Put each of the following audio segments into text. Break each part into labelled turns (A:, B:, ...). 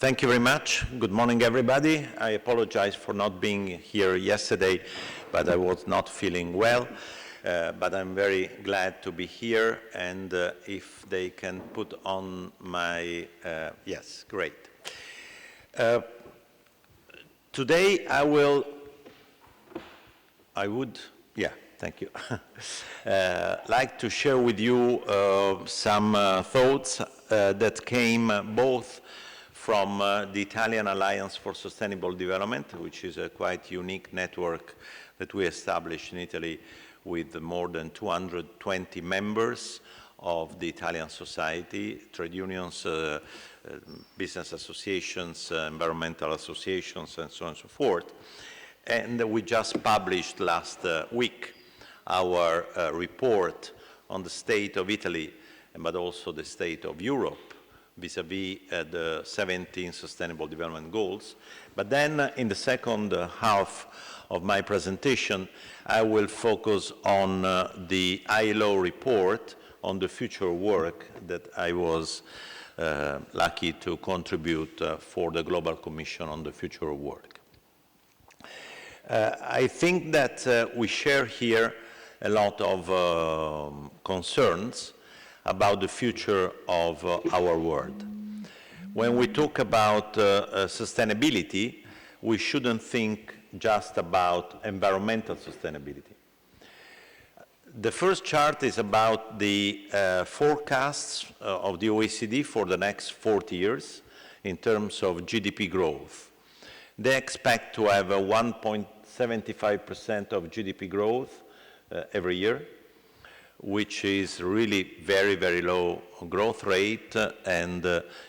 A: Thank you very much. Good morning, everybody. I apologize for not being here yesterday, but I was not feeling well. But I'm very glad to be here, and if they can put on my, yes, great. Today thank you. Like to share with you some thoughts that came both from the Italian Alliance for Sustainable Development, which is a quite unique network that we established in Italy with more than 220 members of the Italian society, trade unions, business associations, environmental associations, and so on and so forth. And we just published last week our report on the state of Italy, but also the state of Europe vis-à-vis the 17 Sustainable Development Goals. But then in the second half of my presentation, I will focus on the ILO report on the future work that I was lucky to contribute for the Global Commission on the Future of Work. I think that we share here a lot of concerns about the future of our world. When we talk about sustainability, we shouldn't think just about environmental sustainability. The first chart is about the forecasts of the OECD for the next 40 years in terms of GDP growth. They expect to have a 1.75% of GDP growth every year, which is really very, very low growth rate. And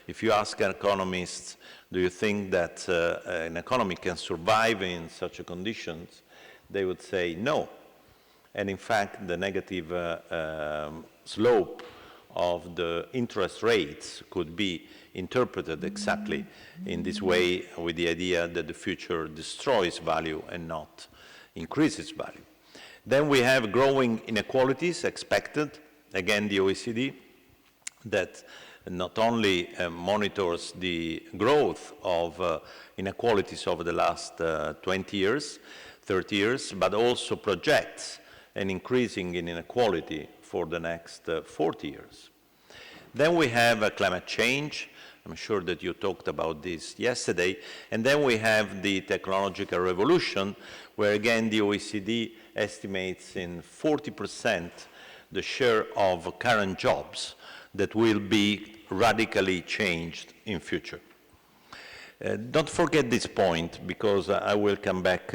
A: if you ask economists, do you think that an economy can survive in such conditions, they would say no. And in fact, the negative slope of the interest rates could be interpreted exactly in this way, with the idea that the future destroys value and not increases value. Then we have growing inequalities expected. Again, the OECD that not only monitors the growth of inequalities over the last 20 years, 30 years, but also projects an increasing in inequality for the next 40 years. Then we have climate change. I'm sure that you talked about this yesterday. And then we have the technological revolution, where again the OECD estimates in 40% the share of current jobs that will be radically changed in future. Don't forget this point, because I will come back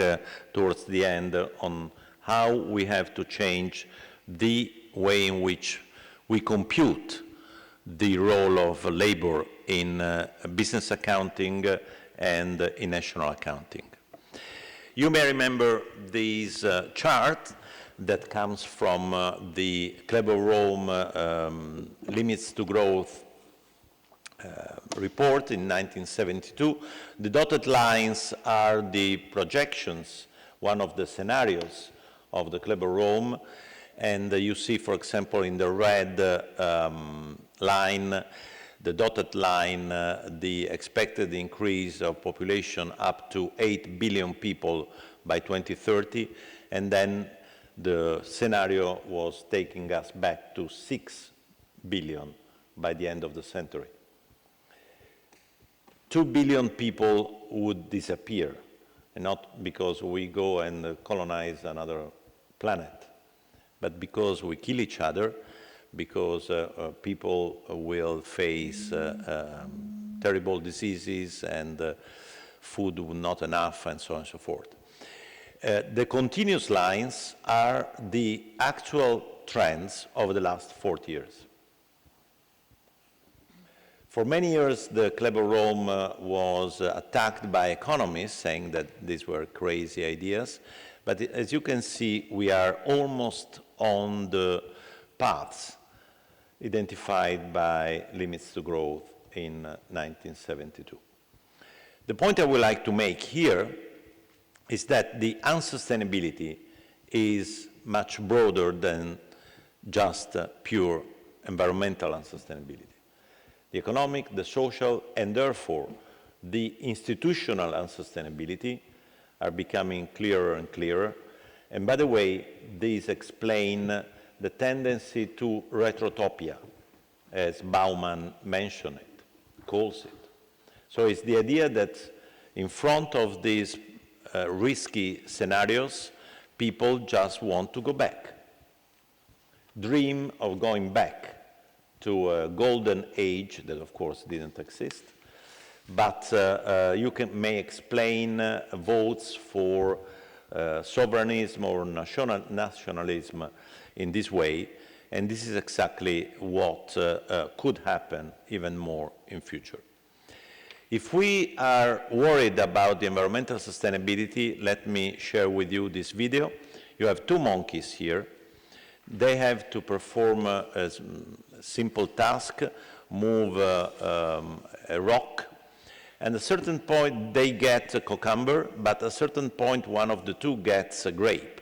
A: towards the end on how we have to change the way in which we compute the role of labor in business accounting and in national accounting. You may remember this chart that comes from the Club of Rome Limits to Growth report in 1972. The dotted lines are the projections, one of the scenarios of the Club of Rome. And you see, for example, in the red line, the dotted line, the expected increase of population up to 8 billion people by 2030, and then the scenario was taking us back to 6 billion by the end of the century. 2 billion people would disappear, and not because we go and colonize another planet, but because we kill each other, because people will face terrible diseases and food not enough, and so on and so forth. The continuous lines are the actual trends over the last 40 years. For many years, the Club of Rome was attacked by economists, saying that these were crazy ideas. But as you can see, we are almost on the paths identified by Limits to Growth in 1972. The point I would like to make here is that the unsustainability is much broader than just pure environmental unsustainability. The economic, the social, and therefore the institutional unsustainability are becoming clearer and clearer. And by the way, these explain the tendency to retrotopia, as Bauman mentioned it, calls it. So it's the idea that in front of these risky scenarios, people just want to go back, dream of going back to a golden age that, of course, didn't exist. But you may explain votes for sovereignism or nationalism in this way, and this is exactly what could happen even more in future. If we are worried about the environmental sustainability, let me share with you this video. You have two monkeys here. They have to perform a simple task, move a rock, and at a certain point they get a cucumber, but at a certain point one of the two gets a grape.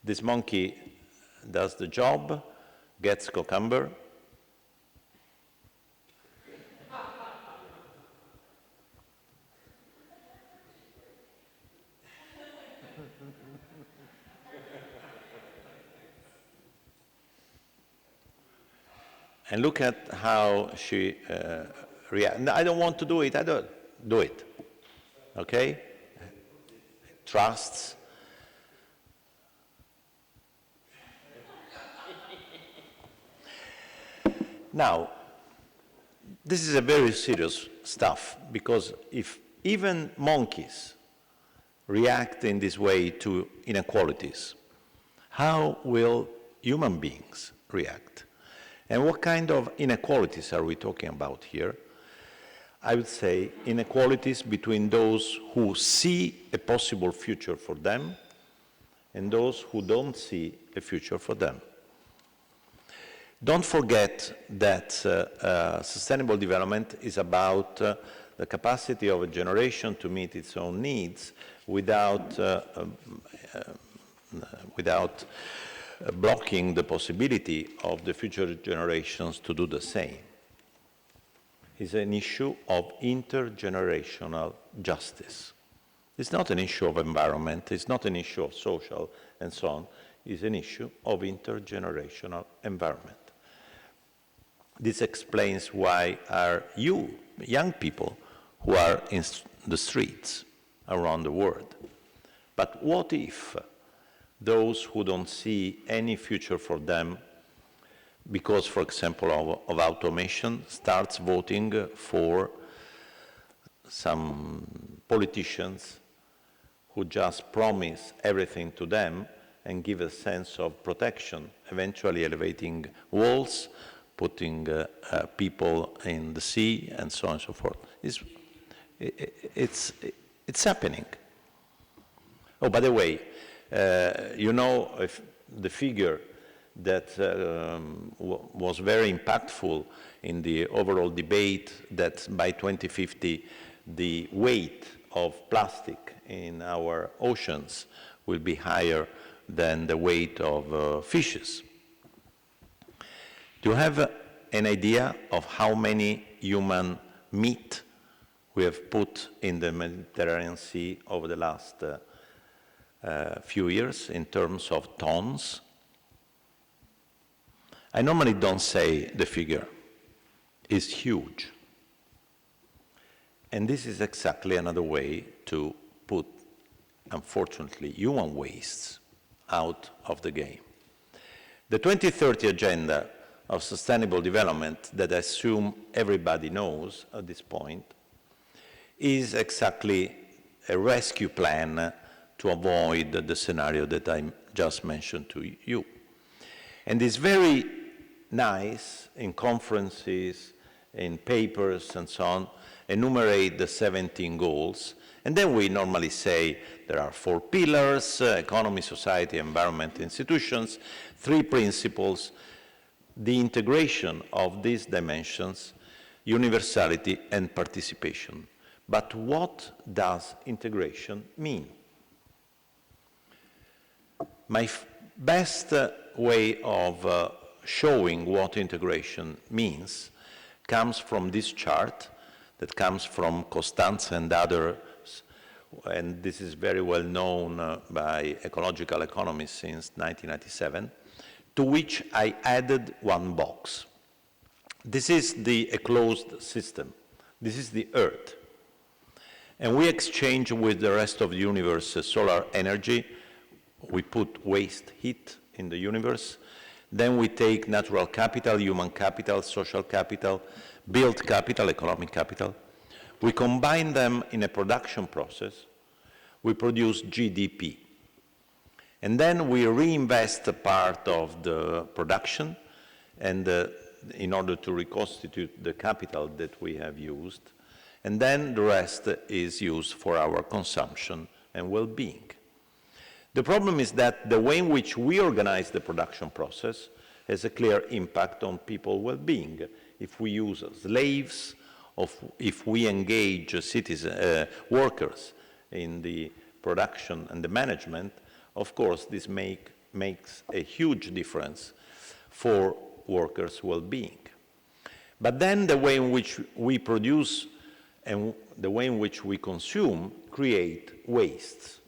A: This monkey does the job, gets cucumber, and look at how she reacts. I don't want to do it, I don't do it, okay? Trusts. Now, this is a very serious stuff, because if even monkeys react in this way to inequalities, how will human beings react? And what kind of inequalities are we talking about here? I would say inequalities between those who see a possible future for them and those who don't see a future for them. Don't forget that sustainable development is about the capacity of a generation to meet its own needs without blocking the possibility of the future generations to do the same. It's an issue of intergenerational justice. It's not an issue of environment, it's not an issue of social and so on, it's an issue of intergenerational environment. This explains why are you, young people, who are in the streets around the world. But what if those who don't see any future for them because, for example, of automation, starts voting for some politicians who just promise everything to them and give a sense of protection, eventually elevating walls, putting people in the sea, and so on and so forth. It's happening. Oh, by the way, you know, if the figure that was very impactful in the overall debate that by 2050 the weight of plastic in our oceans will be higher than the weight of fishes. Do you have an idea of how many human meat we have put in the Mediterranean Sea over the last few years in terms of tons? I normally don't say the figure. It's huge. And this is exactly another way to put, unfortunately, human wastes out of the game. The 2030 Agenda of Sustainable Development, that I assume everybody knows at this point, is exactly a rescue plan to avoid the scenario that I just mentioned to you. And it's very nice in conferences, in papers and so on, enumerate the 17 goals, and then we normally say there are 4 pillars, economy, society, environment, institutions, 3 principles, the integration of these dimensions, universality and participation. But what does integration mean? My best way of showing what integration means comes from this chart that comes from Costanza and others, and this is very well known by ecological economists since 1997, to which I added one box. This is a closed system. This is the Earth. And we exchange with the rest of the universe solar energy. We put waste heat in the universe. Then we take natural capital, human capital, social capital, built capital, economic capital. We combine them in a production process. We produce GDP. And then we reinvest a part of the production and in order to reconstitute the capital that we have used. And then the rest is used for our consumption and well-being. The problem is that the way in which we organize the production process has a clear impact on people's well-being. If we use slaves, if we engage workers in the production and the management, of course, this makes a huge difference for workers' well-being. But then the way in which we produce and the way in which we consume create wastes.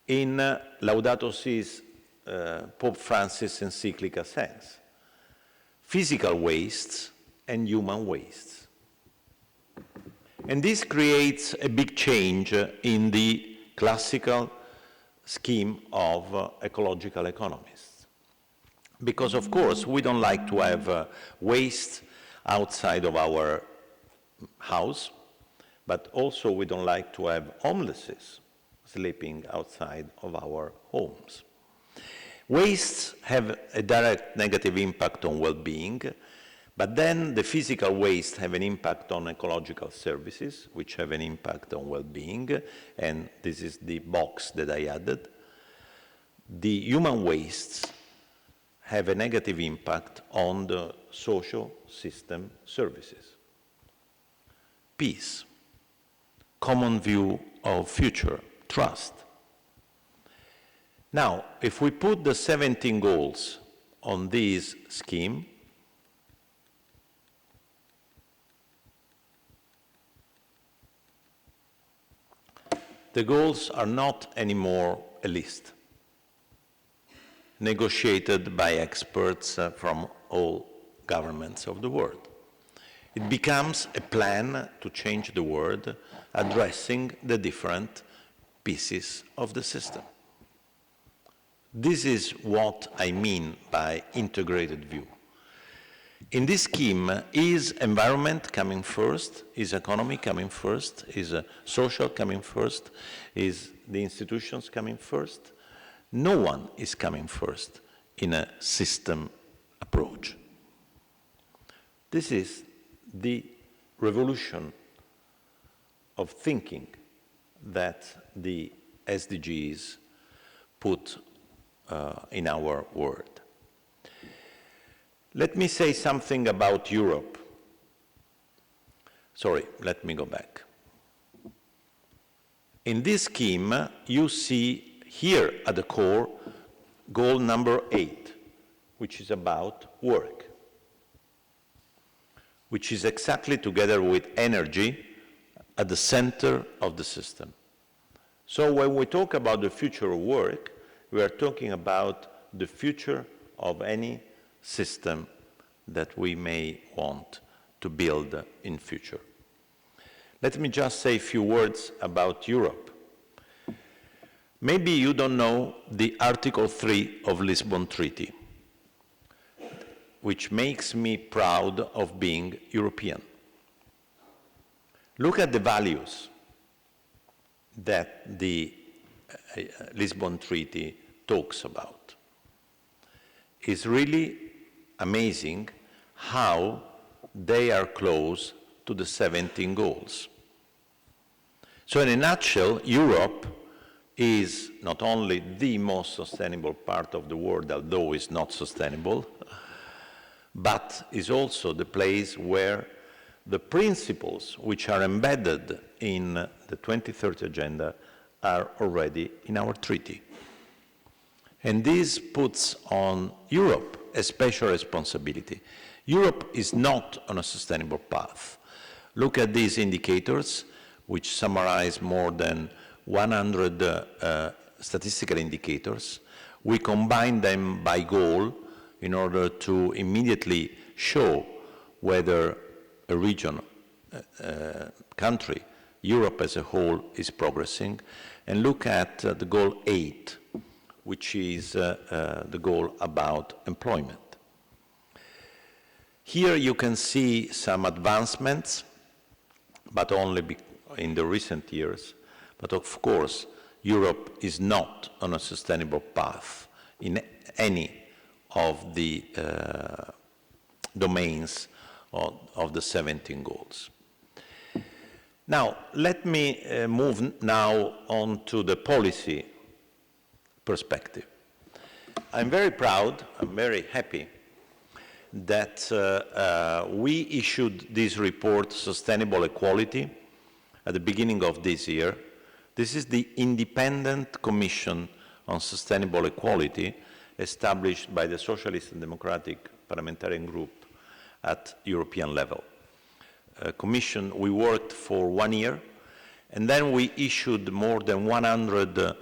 A: In Laudato Si's Pope Francis encyclical sense, physical wastes and human wastes. And this creates a big change in the classical scheme of ecological economists. Because, of course, we don't like to have waste outside of our house, but also we don't like to have homeless sleeping outside of our homes. Wastes have a direct negative impact on well-being, but then the physical waste have an impact on ecological services, which have an impact on well-being, and this is the box that I added. The human wastes have a negative impact on the social system services. Peace, common view of future, trust. Now, if we put the 17 goals on this scheme, the goals are not anymore a list negotiated by experts from all governments of the world. It becomes a plan to change the world, addressing the different pieces of the system. This is what I mean by integrated view. In this scheme, is environment coming first? Is economy coming first? Is social coming first? Is the institutions coming first? No one is coming first in a system approach. This is the revolution of thinking that the SDGs put in our world. Let me say something about Europe. Sorry, let me go back. In this scheme, you see here at the core goal number 8, which is about work, which is exactly together with energy at the center of the system. So when we talk about the future of work, we are talking about the future of any system that we may want to build in future. Let me just say a few words about Europe. Maybe you don't know the Article 3 of Lisbon Treaty, which makes me proud of being European. Look at the values that the Lisbon Treaty talks about. It's really amazing how they are close to the 17 goals. So in a nutshell, Europe is not only the most sustainable part of the world, although it's not sustainable, but is also the place where the principles which are embedded in the 2030 Agenda are already in our treaty. And this puts on Europe a special responsibility. Europe is not on a sustainable path. Look at these indicators, which summarize more than 100 statistical indicators. We combine them by goal in order to immediately show whether a region, country, Europe as a whole is progressing, and look at the goal 8, which is the goal about employment. Here you can see some advancements, but only in the recent years. But of course, Europe is not on a sustainable path in any of the domains of the 17 goals. Now, let me move now on to the policy perspective. I'm very proud, I'm very happy that we issued this report, Sustainable Equality, at the beginning of this year. This is the Independent Commission on Sustainable Equality established by the Socialist and Democratic Parliamentarian Group at European level. Commission, we worked for 1 year, and then we issued more than 100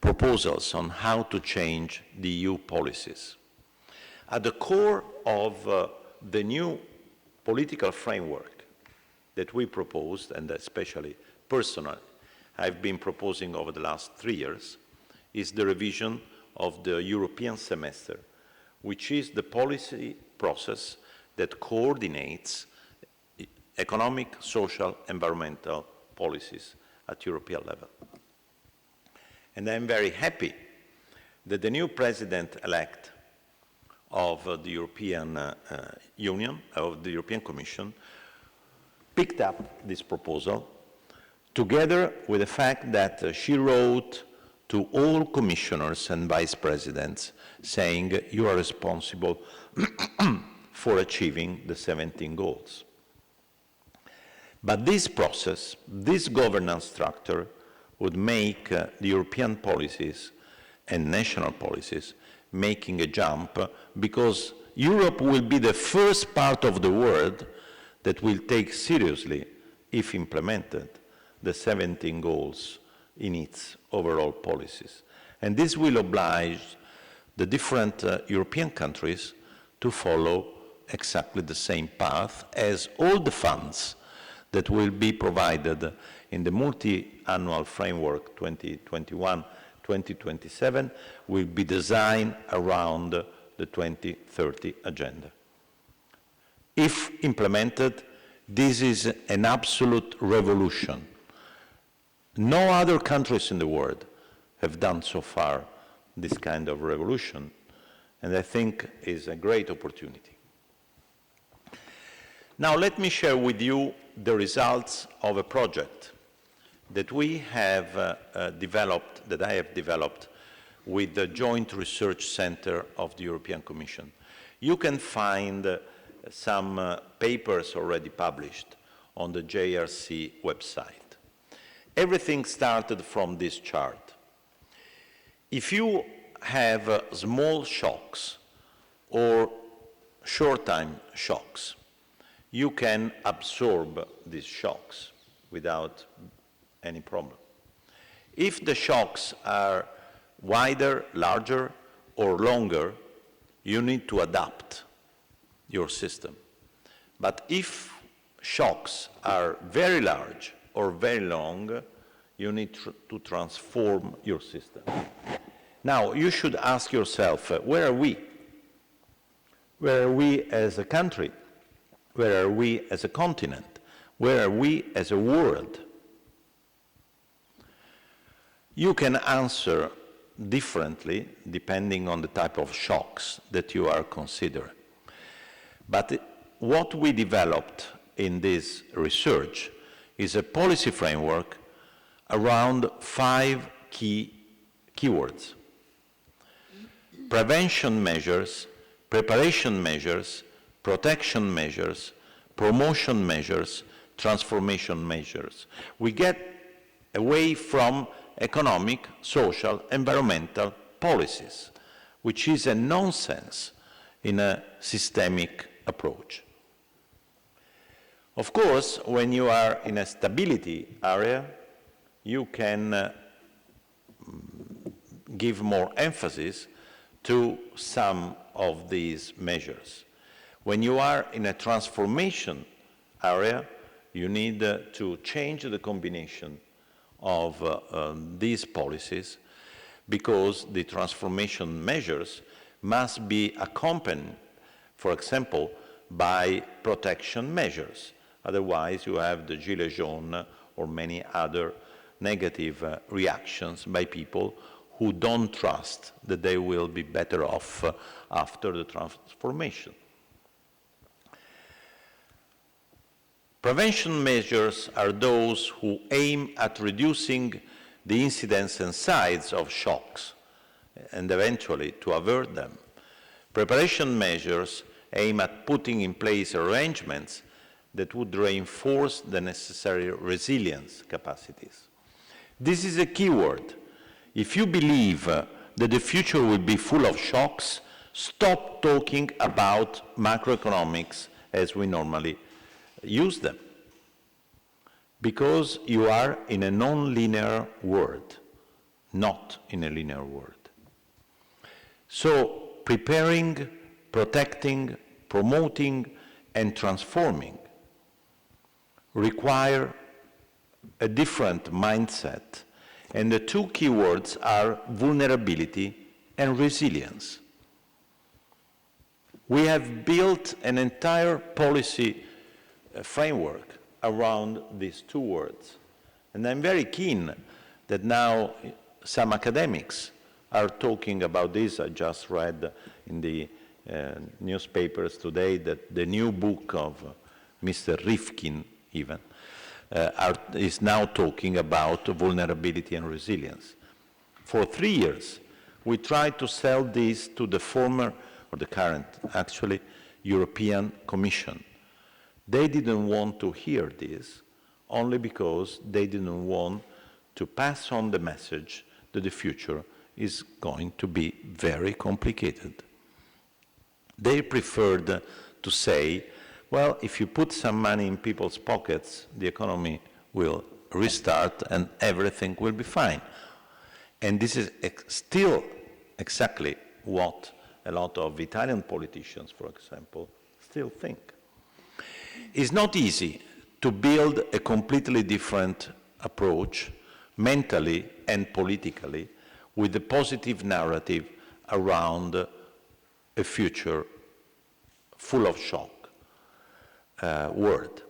A: proposals on how to change the EU policies. At the core of the new political framework that we proposed, and especially personally I've been proposing over the last 3 years, is the revision of the European semester, which is the policy process that coordinates economic, social, environmental policies at European level. And I'm very happy that the new president-elect of the European Union, of the European Commission, picked up this proposal, together with the fact that she wrote to all commissioners and vice presidents saying, you are responsible for achieving the 17 goals. But this process, this governance structure, would make the European policies and national policies making a jump, because Europe will be the first part of the world that will take seriously, if implemented, the 17 goals in its overall policies. And this will oblige the different European countries to follow exactly the same path, as all the funds that will be provided in the multi-annual framework 2021-2027 will be designed around the 2030 agenda. If implemented, this is an absolute revolution. No other countries in the world have done so far this kind of revolution, and I think is a great opportunity. Now let me share with you the results of a project that we have developed, that I have developed with the Joint Research Center of the European Commission. You can find some papers already published on the JRC website. Everything started from this chart. If you have small shocks or short-time shocks, you can absorb these shocks without any problem. If the shocks are wider, larger, or longer, you need to adapt your system. But if shocks are very large or very long, you need to transform your system. Now, you should ask yourself, where are we? Where are we as a country? Where are we as a continent? Where are we as a world? You can answer differently depending on the type of shocks that you are considering. But what we developed in this research is a policy framework around 5 keywords: prevention measures, preparation measures, protection measures, promotion measures, transformation measures. We get away from economic, social, environmental policies, which is a nonsense in a systemic approach. Of course, when you are in a stability area, you can give more emphasis to some of these measures. When you are in a transformation area, you need to change the combination of these policies, because the transformation measures must be accompanied, for example, by protection measures. Otherwise, you have the gilets jaunes or many other negative reactions by people who don't trust that they will be better off after the transformation. Prevention measures are those who aim at reducing the incidence and size of shocks and eventually to avert them. Preparation measures aim at putting in place arrangements that would reinforce the necessary resilience capacities. This is a key word. If you believe that the future will be full of shocks, stop talking about macroeconomics as we normally use them, because you are in a non-linear world, not in a linear world. So preparing, protecting, promoting, and transforming require a different mindset, and the two keywords are vulnerability and resilience. We have built an entire policy framework around these two words. And I'm very keen that now some academics are talking about this. I just read in the newspapers today that the new book of Mr. Rifkin even is now talking about vulnerability and resilience. For 3 years, we tried to sell this to the former, or the current, actually, European Commission. They didn't want to hear this, only because they didn't want to pass on the message that the future is going to be very complicated. They preferred to say, well, if you put some money in people's pockets, the economy will restart and everything will be fine. And this is still exactly what a lot of Italian politicians, for example, still think. It's not easy to build a completely different approach, mentally and politically, with a positive narrative around a future full of shock world.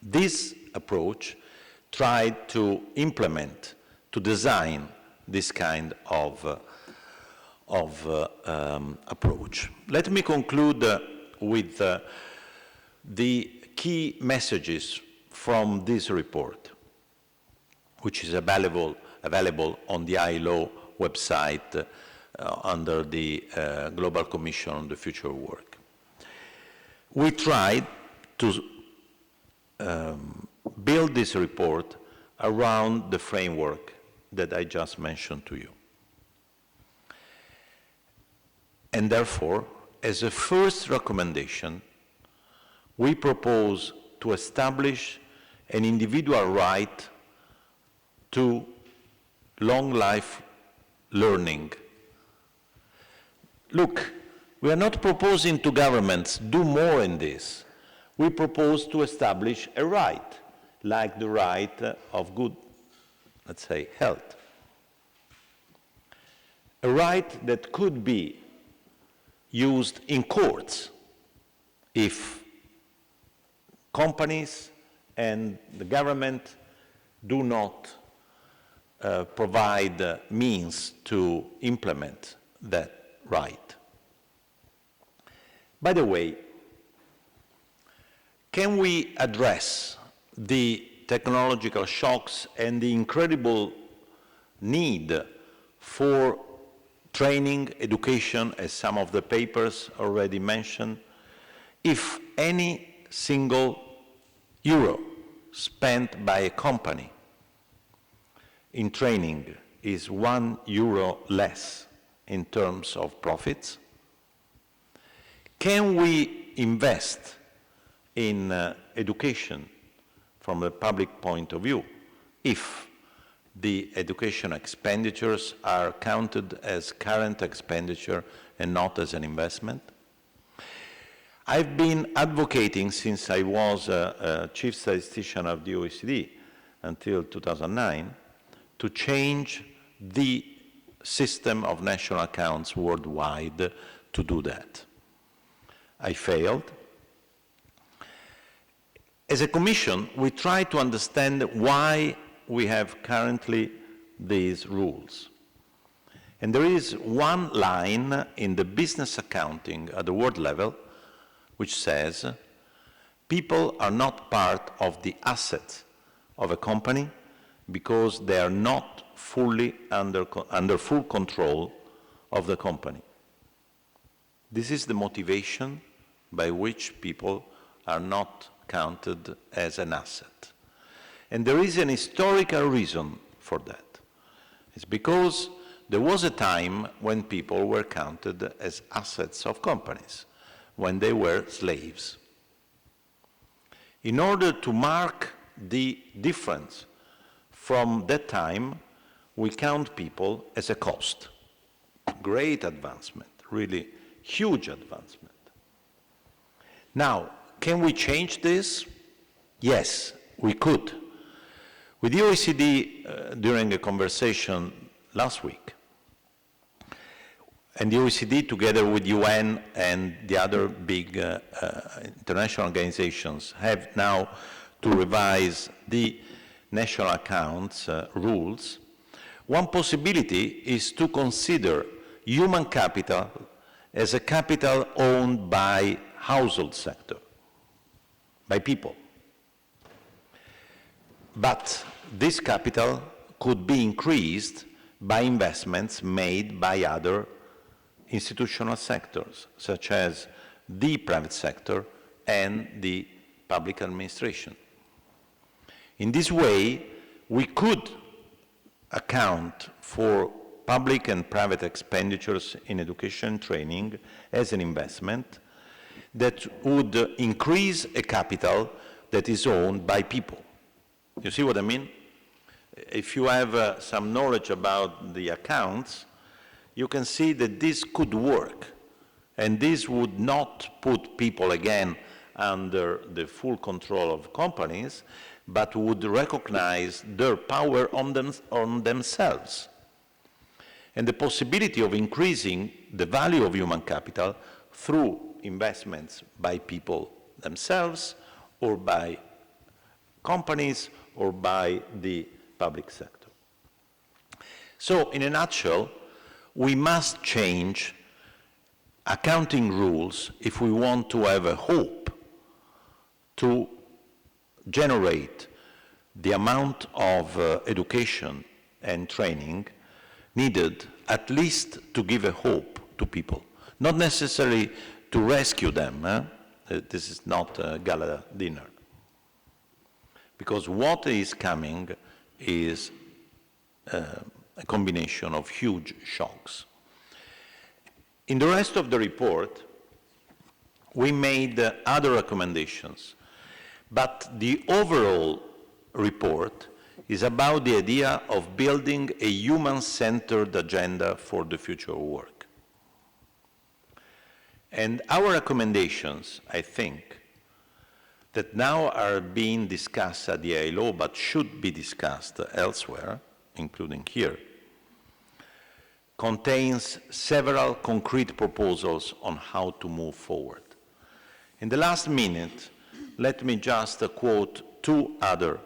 A: This approach tried to implement, to design this kind of approach. Let me conclude with the key messages from this report, which is available on the ILO website under the Global Commission on the Future of Work. We tried to build this report around the framework that I just mentioned to you. And therefore, as a first recommendation, we propose to establish an individual right to long life learning. Look, we are not proposing to governments do more in this. We propose to establish a right, like the right of good, let's say, health. A right that could be used in courts if companies and the government do not provide means to implement that right. By the way, can we address the technological shocks and the incredible need for training, education, as some of the papers already mentioned, if any single euro spent by a company in training is 1 euro less in terms of profits? Can we invest in education from the public point of view if the education expenditures are counted as current expenditure and not as an investment? I've been advocating since I was a chief statistician of the OECD until 2009 to change the system of national accounts worldwide to do that. I failed. As a Commission, we try to understand why we have currently these rules. And there is one line in the business accounting at the world level which says people are not part of the assets of a company because they are not fully under full control of the company. This is the motivation by which people are not counted as an asset. And there is an historical reason for that. It's because there was a time when people were counted as assets of companies, when they were slaves. In order to mark the difference from that time, we count people as a cost. Great advancement, really huge advancement. Now, can we change this? Yes, we could. With the OECD, during a conversation last week, and the OECD, together with UN and the other big international organizations, have now to revise the national accounts rules. One possibility is to consider human capital as a capital owned by household sector, by people. But this capital could be increased by investments made by other institutional sectors, such as the private sector and the public administration. In this way, we could account for public and private expenditures in education and training as an investment that would increase a capital that is owned by people. You see what I mean? If you have some knowledge about the accounts, you can see that this could work. And this would not put people again under the full control of companies, but would recognize their power on themselves. And the possibility of increasing the value of human capital through investments by people themselves or by companies or by the public sector. So, in a nutshell, we must change accounting rules if we want to have a hope to generate the amount of education and training needed, at least to give a hope to people, not necessarily to rescue them. This is not a gala dinner. Because what is coming is a combination of huge shocks. In the rest of the report, we made other recommendations, but the overall report is about the idea of building a human-centered agenda for the future of work. And our recommendations, I think, that now are being discussed at the ILO but should be discussed elsewhere, including here, contains several concrete proposals on how to move forward. In the last minute, let me just quote two other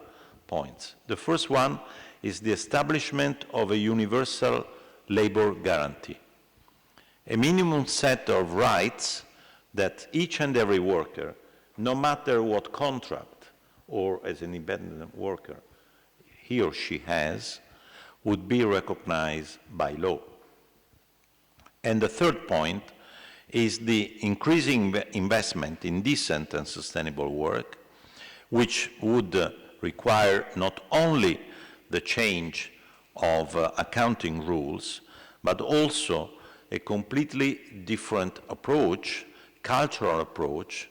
A: points. The first one is the establishment of a universal labor guarantee, a minimum set of rights that each and every worker, no matter what contract or as an independent worker he or she has, would be recognized by law. And the third point is the increasing investment in decent and sustainable work, which would require not only the change of accounting rules, but also a completely different approach, cultural approach,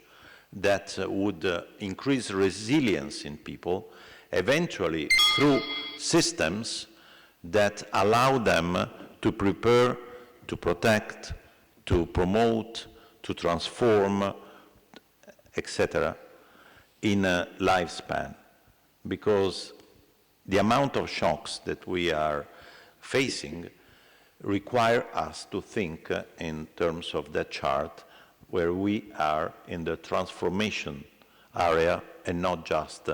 A: that would increase resilience in people, eventually through systems that allow them to prepare, to protect, to promote, to transform, etc., in a lifespan. Because the amount of shocks that we are facing require us to think in terms of that chart where we are in the transformation area and not just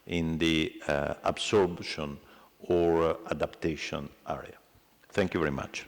A: in the absorption or adaptation area. Thank you very much.